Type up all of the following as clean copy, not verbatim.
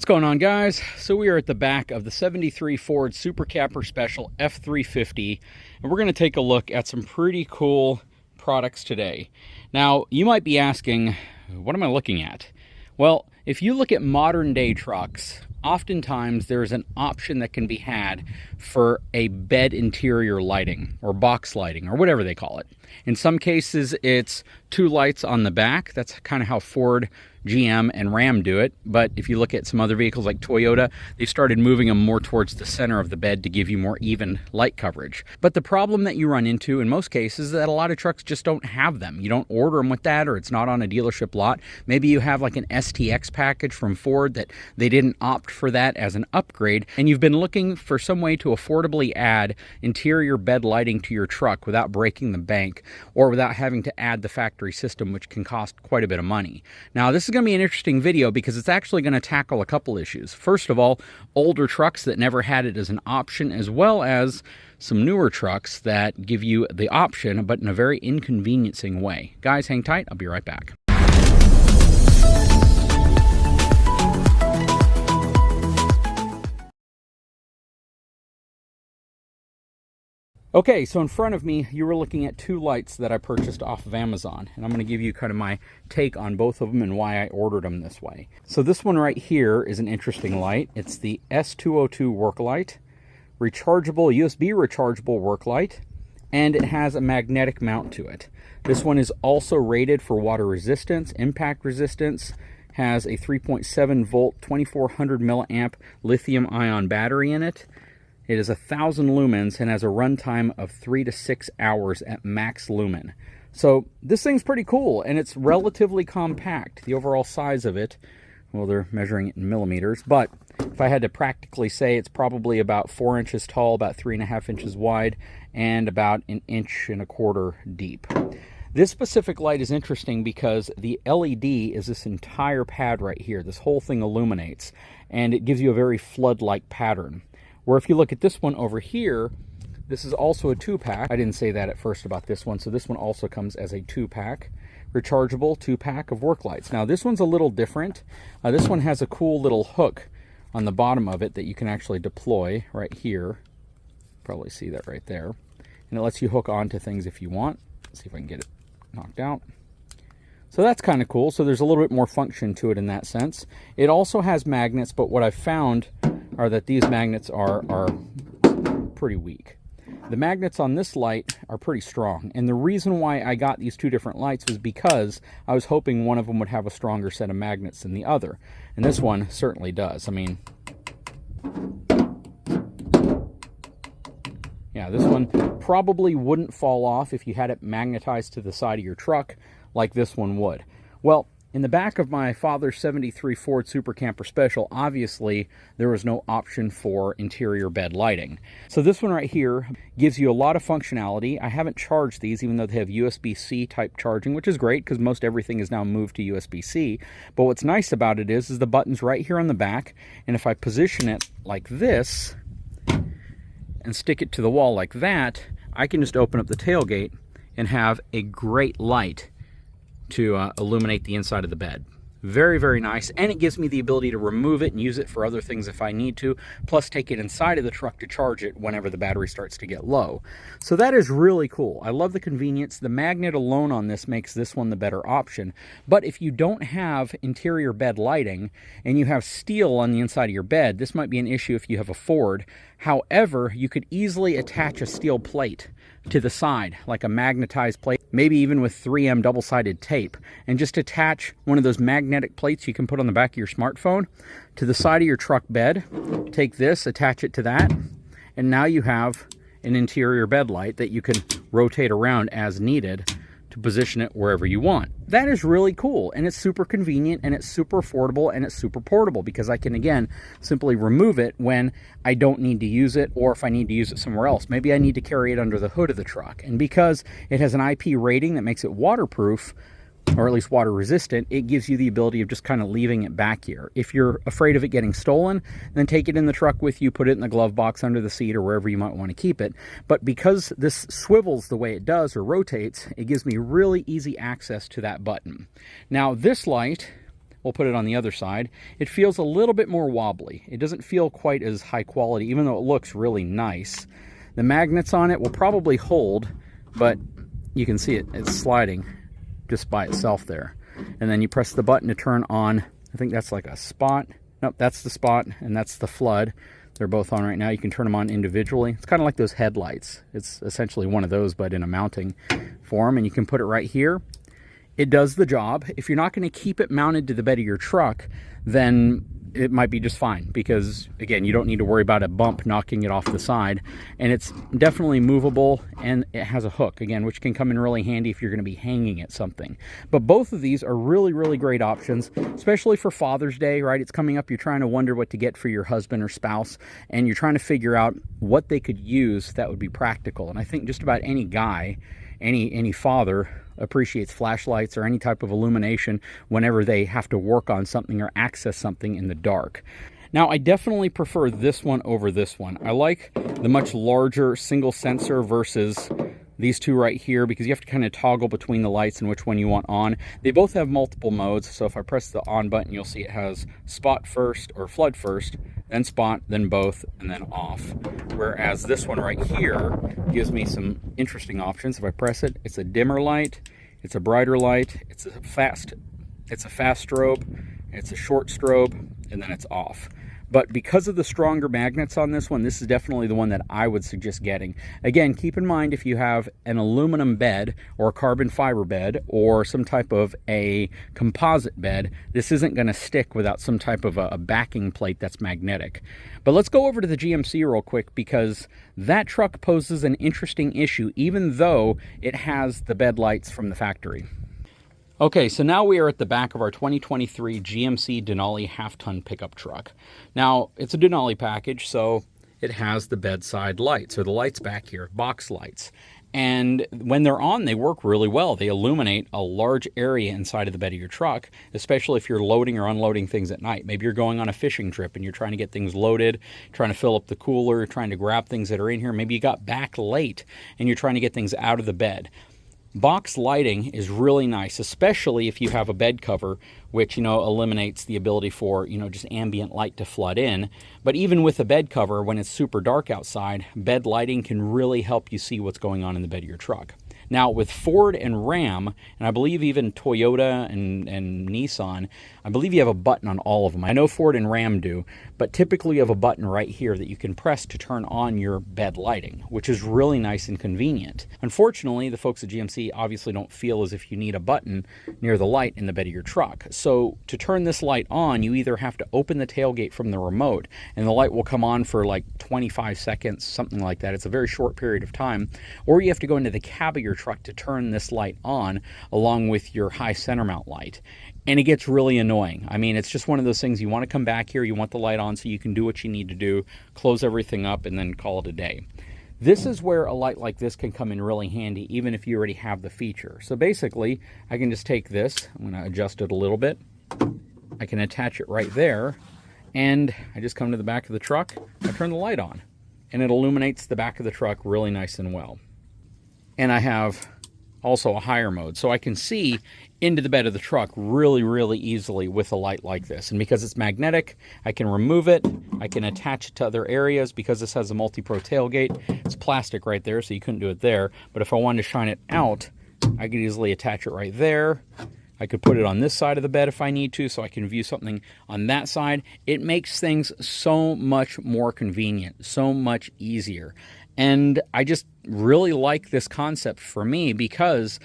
What's going on, guys? So we are at the back of the 73 Ford Super Camper Special F350, and we're going to take a look at some pretty cool products today. Now, you might be asking, what am I looking at? Well, if you look at modern day trucks, oftentimes there's an option that can be had for a bed interior lighting or box lighting or whatever they call it. In some cases, it's two lights on the back. That's kind of how Ford, GM, and Ram do it. But if you look at some other vehicles like Toyota, they've started moving them more towards the center of the bed to give you more even light coverage. But the problem that you run into in most cases is that a lot of trucks just don't have them. You don't order them with that, or it's not on a dealership lot. Maybe you have like an STX package from Ford that they didn't opt for that as an upgrade, and you've been looking for some way to affordably add interior bed lighting to your truck without breaking the bank or without having to add the factory system, which can cost quite a bit of money. Now, this is going to be an interesting video because it's actually going to tackle a couple issues. First of all, older trucks that never had it as an option, as well as some newer trucks that give you the option, but in a very inconveniencing way. Guys, hang tight. I'll be right back. Okay, so in front of me, you were looking at two lights that I purchased off of Amazon, and I'm going to give you kind of my take on both of them and why I ordered them this way. So this one right here is an interesting light. It's the S202 work light, rechargeable, USB rechargeable work light, and it has a magnetic mount to it. This one is also rated for water resistance, impact resistance, has a 3.7 volt, 2400 milliamp lithium ion battery in it. It is 1,000 lumens and has a runtime of 3 to 6 hours at max lumen. So this thing's pretty cool, and it's relatively compact. The overall size of it, well, they're measuring it in millimeters, but if I had to practically say, it's probably about 4 inches tall, about 3.5 inches wide, and about 1.25 inches deep. This specific light is interesting because the LED is this entire pad right here. This whole thing illuminates, and it gives you a very flood-like pattern. Where if you look at this one over here, this is also a 2-pack. I didn't say that at first about this one, so this one also comes as a 2-pack. Rechargeable 2-pack of work lights. Now this one's a little different. This one has a cool little hook on the bottom of it that you can actually deploy right here. Probably see that right there. And it lets you hook onto things if you want. Let's see if I can get it knocked out. So that's kind of cool. So there's a little bit more function to it in that sense. It also has magnets, but what I've found are that these magnets are pretty weak. The magnets on this light are pretty strong, and the reason why I got these two different lights was because I was hoping one of them would have a stronger set of magnets than the other, and this one certainly does. I mean, yeah, this one probably wouldn't fall off if you had it magnetized to the side of your truck like this one would. Well, in the back of my father's 73 Ford Super Camper Special, obviously, there was no option for interior bed lighting. So this one right here gives you a lot of functionality. I haven't charged these, even though they have USB-C type charging, which is great because most everything is now moved to USB-C. But what's nice about it is the button's right here on the back, and if I position it like this and stick it to the wall like that, I can just open up the tailgate and have a great light to illuminate the inside of the bed. Very, very nice, and it gives me the ability to remove it and use it for other things if I need to, plus take it inside of the truck to charge it whenever the battery starts to get low. So that is really cool. I love the convenience. The magnet alone on this makes this one the better option, but if you don't have interior bed lighting and you have steel on the inside of your bed, this might be an issue if you have a Ford. However, you could easily attach a steel plate to the side, like a magnetized plate, maybe even with 3M double-sided tape, and just attach one of those magnetic plates you can put on the back of your smartphone to the side of your truck bed. Take this, attach it to that, and now you have an interior bed light that you can rotate around as needed to position it wherever you want. That is really cool, and it's super convenient, and it's super affordable, and it's super portable because I can, again, simply remove it when I don't need to use it, or if I need to use it somewhere else. Maybe I need to carry it under the hood of the truck, and because it has an IP rating that makes it waterproof, or at least water resistant, it gives you the ability of just kind of leaving it back here. If you're afraid of it getting stolen, then take it in the truck with you, put it in the glove box under the seat or wherever you might want to keep it. But because this swivels the way it does or rotates, it gives me really easy access to that button. Now this light we'll put it on the other side. It feels a little bit more wobbly. It doesn't feel quite as high quality, even though it looks really nice. The magnets on it will probably hold, but you can see it's sliding just by itself there. And then you press the button to turn on, I think that's like a spot. Nope, that's the spot, and that's the flood. They're both on right now. You can turn them on individually. It's kind of like those headlights. It's essentially one of those, but in a mounting form, and you can put it right here. It does the job. If you're not going to keep it mounted to the bed of your truck, then it might be just fine, because again, you don't need to worry about a bump knocking it off the side, and it's definitely movable, and it has a hook, again, which can come in really handy if you're going to be hanging at something. But both of these are really, really great options, especially for Father's Day, right? It's coming up. You're trying to wonder what to get for your husband or spouse, and you're trying to figure out what they could use that would be practical. And I think just about any guy, any father appreciates flashlights or any type of illumination whenever they have to work on something or access something in the dark. Now, I definitely prefer this one over this one. I like the much larger single sensor versus these two right here, because you have to kind of toggle between the lights and which one you want on. They both have multiple modes, so if I press the on button, you'll see it has spot first or flood first, then spot, then both, and then off. Whereas this one right here gives me some interesting options. If I press it, it's a dimmer light, it's a brighter light, it's a fast strobe, it's a short strobe, and then it's off. But because of the stronger magnets on this one, this is definitely the one that I would suggest getting. Again, keep in mind, if you have an aluminum bed or a carbon fiber bed or some type of a composite bed, this isn't going to stick without some type of a backing plate that's magnetic. But let's go over to the GMC real quick, because that truck poses an interesting issue, even though it has the bed lights from the factory. Okay, so now we are at the back of our 2023 GMC Denali half-ton pickup truck. Now, it's a Denali package, so it has the bedside lights, or the lights back here, box lights. And when they're on, they work really well. They illuminate a large area inside of the bed of your truck, especially if you're loading or unloading things at night. Maybe you're going on a fishing trip and you're trying to get things loaded, trying to fill up the cooler, trying to grab things that are in here. Maybe you got back late and you're trying to get things out of the bed. Box lighting is really nice, especially if you have a bed cover, which, eliminates the ability for, just ambient light to flood in. But even with a bed cover, when it's super dark outside, bed lighting can really help you see what's going on in the bed of your truck. Now, with Ford and Ram, and I believe even Toyota and Nissan, I believe you have a button on all of them. I know Ford and Ram do, but typically you have a button right here that you can press to turn on your bed lighting, which is really nice and convenient. Unfortunately, the folks at GMC obviously don't feel as if you need a button near the light in the bed of your truck. So to turn this light on, you either have to open the tailgate from the remote, and the light will come on for like 25 seconds, something like that. It's a very short period of time. Or you have to go into the cab of your truck to turn this light on along with your high center mount light. And it gets really annoying. I mean, it's just one of those things. You want to come back here, you want the light on so you can do what you need to do, close everything up, and then call it a day. This is where a light like this can come in really handy, even if you already have the feature. So basically, I can just take this, I'm going to adjust it a little bit. I can attach it right there, and I just come to the back of the truck, I turn the light on, and it illuminates the back of the truck really nice and well. And I have also a higher mode, so I can see into the bed of the truck really, really easily with a light like this. And because it's magnetic, I can remove it, I can attach it to other areas. Because this has a multi-pro tailgate, it's plastic right there, so you couldn't do it there. But if I wanted to shine it out, I could easily attach it right there. I could put it on this side of the bed if I need to, so I can view something on that side. It makes things so much more convenient, so much easier. And I just really like this concept for me, because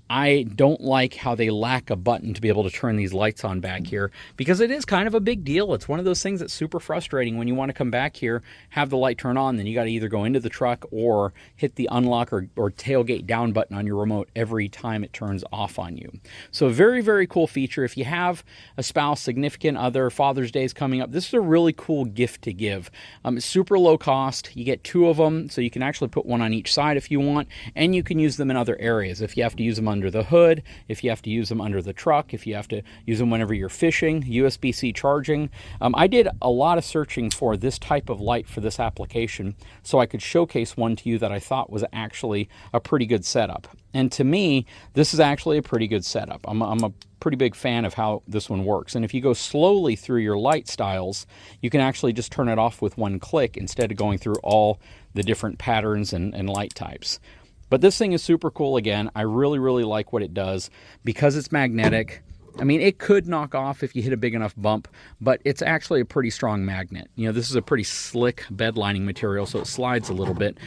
I don't like how they lack a button to be able to turn these lights on back here, because it is kind of a big deal. It's one of those things that's super frustrating when you want to come back here, have the light turn on, then you got to either go into the truck or hit the unlock or tailgate down button on your remote every time it turns off on you. So very, very cool feature. If you have a spouse, significant other, Father's Day is coming up, this is a really cool gift to give. It's super low cost. You get two of them, so you can actually put one on each side if you want, and you can use them in other areas. If you have to use them under under the hood, if you have to use them under the truck, if you have to use them whenever you're fishing, USB-C charging. I did a lot of searching for this type of light for this application so I could showcase one to you that I thought was actually a pretty good setup. And to me, this is actually a pretty good setup. I'm a pretty big fan of how this one works. And if you go slowly through your light styles, you can actually just turn it off with one click instead of going through all the different patterns and light types. But this thing is super cool. Again, I really, really like what it does because it's magnetic. I mean, it could knock off if you hit a big enough bump, but it's actually a pretty strong magnet. You know, this is a pretty slick bed lining material, so it slides a little bit.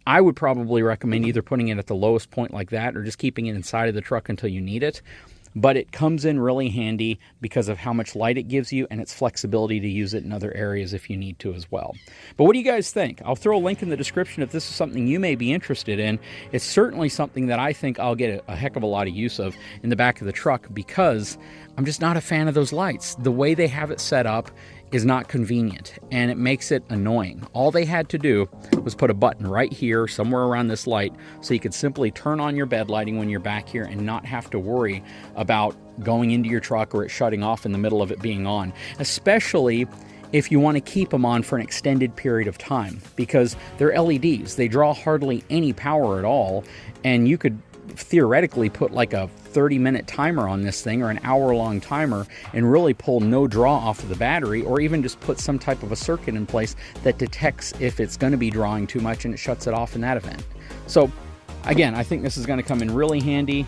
I would probably recommend either putting it at the lowest point like that or just keeping it inside of the truck until you need it. But it comes in really handy because of how much light it gives you and its flexibility to use it in other areas if you need to as well. But what do you guys think? I'll throw a link in the description if this is something you may be interested in. It's certainly something that I think I'll get a heck of a lot of use of in the back of the truck because I'm just not a fan of those lights. The way they have it set up is not convenient and it makes it annoying. All they had to do was put a button right here somewhere around this light so you could simply turn on your bed lighting when you're back here and not have to worry about going into your truck or it shutting off in the middle of it being on, especially if you want to keep them on for an extended period of time because they're LEDs. They draw hardly any power at all, and you could theoretically put like a 30-minute timer on this thing or an hour-long timer and really pull no draw off of the battery, or even just put some type of a circuit in place that detects if it's going to be drawing too much and it shuts it off in that event. So again, I think this is going to come in really handy.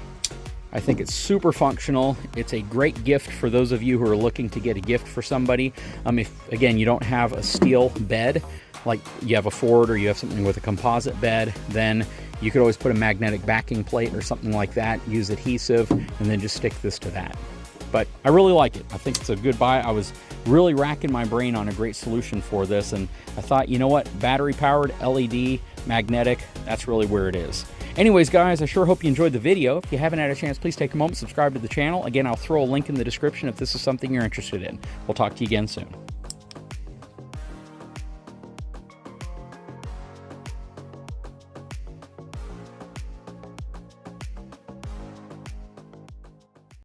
I think it's super functional. It's a great gift for those of you who are looking to get a gift for somebody. If, again, you don't have a steel bed, like you have a Ford or you have something with a composite bed, then you could always put a magnetic backing plate or something like that, use adhesive, and then just stick this to that. But I really like it. I think it's a good buy. I was really racking my brain on a great solution for this, and I thought, you know what, battery-powered, LED, magnetic, that's really where it is. Anyways, guys, I sure hope you enjoyed the video. If you haven't had a chance, please take a moment, subscribe to the channel. Again, I'll throw a link in the description if this is something you're interested in. We'll talk to you again soon.